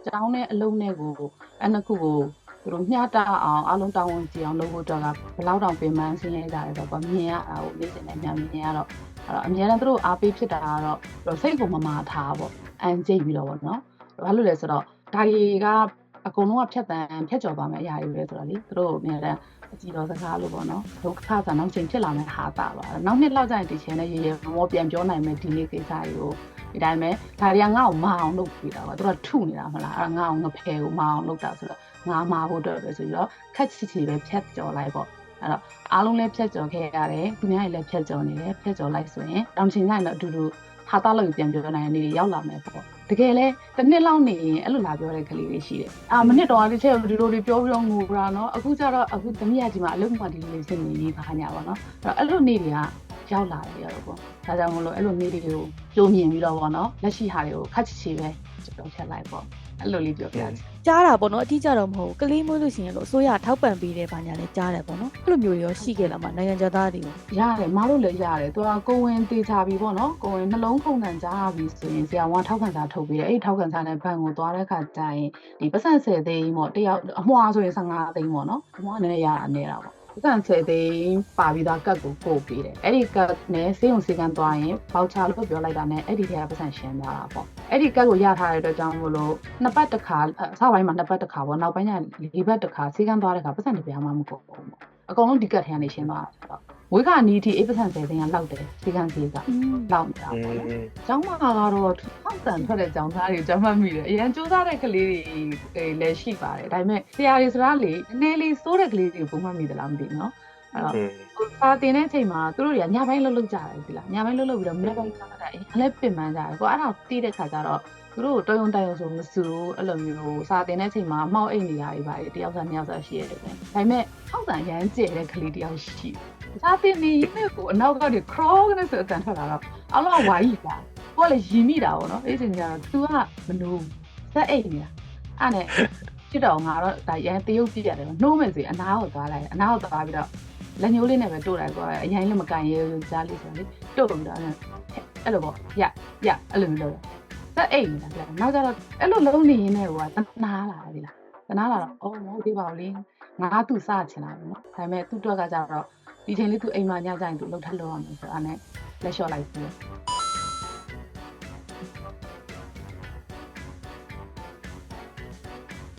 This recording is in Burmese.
ကျောင်းနဲ့အလုပ်နဲ့ကိုအဲ့နှစ်ခုကိုသူတို့မျှတအောင်အားလုံးတာဝန်ကြည့်အောင်လုပ်ဖို့အတွက်ကဘယ်လောက်တောင်ပင်ပန်းဆင်းရဲကြတယ်တော့ကွာမြင်ရတာကိုနေ့စဉ်နဲ့မြင်ရတော့အဲ့တော့အများအားသူတို့အားပေးဖြစ်တာကတော့စိတ်ကိုမမာထားပေါ့အန်ကျိတ်ပြီးတော့ပေါ့နော်ဘာလို့လဲဆိုတော့ဒါတွေကအကုန်လုံးကဖြတ်ကျော်သွားမယ့်အရာတွေပဲဆိုတော့လေသူတို့အများအကြည့်တော်စကားလို့ပေါ့နော်ဒုက္ခဆိုနောက်ချိန်ဖြစ်လာမယ့်ဟာတာပါနောက်နှစ်လောက်ကျရင်ဒီချင်နဲ့ရေရေမောပြန်ပြောနိုင်မယ်ဒီနေ့ကိစ္စတွေကိုဒီတိုင်းပဲဒါတွေကငါ့ကိုမအောင်လုပ်ပြီးတာပါသူကထုနေတာမလားအဲ့ငါ့ကိုငဖယ်ကိုမအောင်လုပ်တာဆိုတော့ငါမာဖို့အတွက်ပဲဆိုပြီးတော့ခက်ချီချီပဲဖြတ်ကျော်လိုက်ပေါ့အဲ့တော့အားလုံးလည်းဖြတ်ကျော်ခဲ့ရတယ်သူများတွေလည်းဖြတ်ကျော်နေတယ်ဖြတ်ကျော်လိုက်ဆိုရင်တောင်ချိန်ကျရင်တော့အတူတူဟာတာလို့ပြန်ပြောနိုင်တဲ့နေ့တွေရောက်လာမယ်ပေါ့တကယ်လဲတစ်နှစ်လောက်နေရင်အဲ့လိုလာပြောတဲ့ကလေးတွေရှိတယ်မနစ်တော့ဒီချက်ဒီလိုတွေပြောပြီးတော့ငိုတာနော်အခုကျတော့အခုသမီးရကြီးမှာအလုပ်မှဒီလိုလေးစစ်နေနေပါညာပေါ့နော်အဲ့လိုနေ့တွေကရောက်လာတယ်ရောပေါ့ဒါကြောင့်မလို့အဲ့လိုနေ့တွေကိုကြိုမြင်ပြီးတော့ပေါ့နော်လက်ရှိဟာတွေကိုခက်ချီချီပဲကြောက်ချက်လိုက်ပေါ့အဲ့လိုလေးပြောပြချင်ကြားတာပေါ့နော်အတိအကျတော့မဟုတ်ဘူးကလေးမျိုးလို့ရှိရင်လို့အစိုးရထောက်ပံ့ပေးတယ်ဘာညာလဲကြားတယ်ပေါ့နော်အဲ့လိုမျိုးရောရှိခဲ့လားမနိုင်ငံခြားသားတွေကိုရတယ်မတို့လည်းရတယ်သူကကိုဝင်တေချာပြီပေါ့နော်ကိုဝင်နှလုံးခုန်တန်ကြားပြီဆိုရင်ဆရာဝန်ထောက်ခံစာထုတ်ပေးတယ်အဲ့ထောက်ခံစာနဲ့ဘဏ်ကိုသွားတဲ့ခါကျရင်ဒီပတ်စံ10သိန်းပေါ့တယောက်အမွှာဆိုရင်15သိန်းပေါ့နော်အမွှာနဲ့ရတာနေတာပေါ့ပတ်စံ10သိန်းပါပြီးသားကတ်ကိုပို့ပေးတယ်အဲ့ဒီကတ်နဲ့စေးုံစေးကန်သွားရင်ဘောက်ချာလို့ပြောလိုက်တာနဲ့အဲ့ဒီထဲကပတ်စံရှင်းသွားတာပေါ့အဲ့ဒီကတ်ကိုရထားတဲ့အတွက်ကြောင့်မို့လို့နှစ်ပတ်တစ်ခါအစပိုင်းမှာနှစ်ပတ်တစ်ခါပေါ့နောက်ပိုင်းကျ၄ပတ်တစ်ခါစေးကန်သွားတဲ့ခါပတ်စံတစ်ပြားမှမကုန်ဘူးပေါ့အကုန်လုံးဒီကတ်ထဲကနေရှင်းသွားတာဆိုတော့ဝိခါနီးတီ8%သိန်းကလောက်တယ်စေကန်စေးကလောက်နေတာပေါ့နော်။ကျောင်းမှာကတော့ထောက်တန်ထွက်တဲ့ကျောင်းသားတွေကျောင်းမှတ်မိတယ်။အရင်စူးစမ်းတဲ့ကလေးတွေလည်းရှိပါတယ်။ဒါပေမဲ့ဆရာတွေစကားလေနည်းလေးစိုးတဲ့ကလေးတွေကိုပုံမှန်မိသလားမသိဘူးနော်။အဲ့တော့စာတင်တဲ့အချိန်မှာသူတို့တွေကညပိုင်းလှုပ်ကြတယ်ဒီလား။ညပိုင်းလှုပ်ပြီးတော့မနေ့ပိုင်းကလည်းအရင်လည်းပင်ပန်းကြတယ်။ကိုအဲ့ဒါတီးတဲ့ခါကျတော့သူတို့တော်ရုံတိုင်ရုံဆိုမစူအဲ့လိုမျိုးစာတင်တဲ့အချိန်မှာမှောက်အိတ်နေတာတွေပါတယောက်စားနှစ်ယောက်စားရှိရတယ်ပဲ။ဒါပေမဲ့ထောက်တန်ရမ်းကျဲတဲ့ကလေးတယောက်ရှိတယ်။စာတင်နေနဲ့ကိုအနောက်ကနေ crawl နဲ့ဆိုအတန်ထွက်လာတော့အလောဝါကြီးလာကိုကလည်းရီမိတာပေါ့နော်အဲ့ချိန်ကျတော့ तू ကမနိုးစက်အိတ်နေတာအဲ့နဲ့ဖြစ်တော့ငါတော့ဒါရန်တရုပ်ပြရတယ်နှိုးမယ်ဆိုရင်အနားကိုသွားလိုက်အနားကိုသွားပြီးတော့လက်ညှိုးလေးနဲ့ပဲတို့လိုက်ကွာအရင်လည်းမကန်ရဲဘူးကြားလေးဆိုလေတို့ပြီးတော့အဲ့လိုပေါ့ရအဲ့လိုမျိုးလုပ်စက်အိတ်နေတာနောက်ကျတော့အဲ့လိုလုံးနေရင်းနဲ့ဟိုကတနာလာတယ်ဒီလားတနာလာတော့အော်မဟုတ်သေးပါဘူးလေငါသူ့စချင်လာတယ်နော်ဒါပေမဲ့သူ့အတွက်ကကြတော့ဒီချိန်လေးသူအိမ်မှာညကြရင်သူလှုပ်ထက်လို့ရမယ်ဆိုအဲ့နဲ့လက်လျှော့လိုက်ပြီ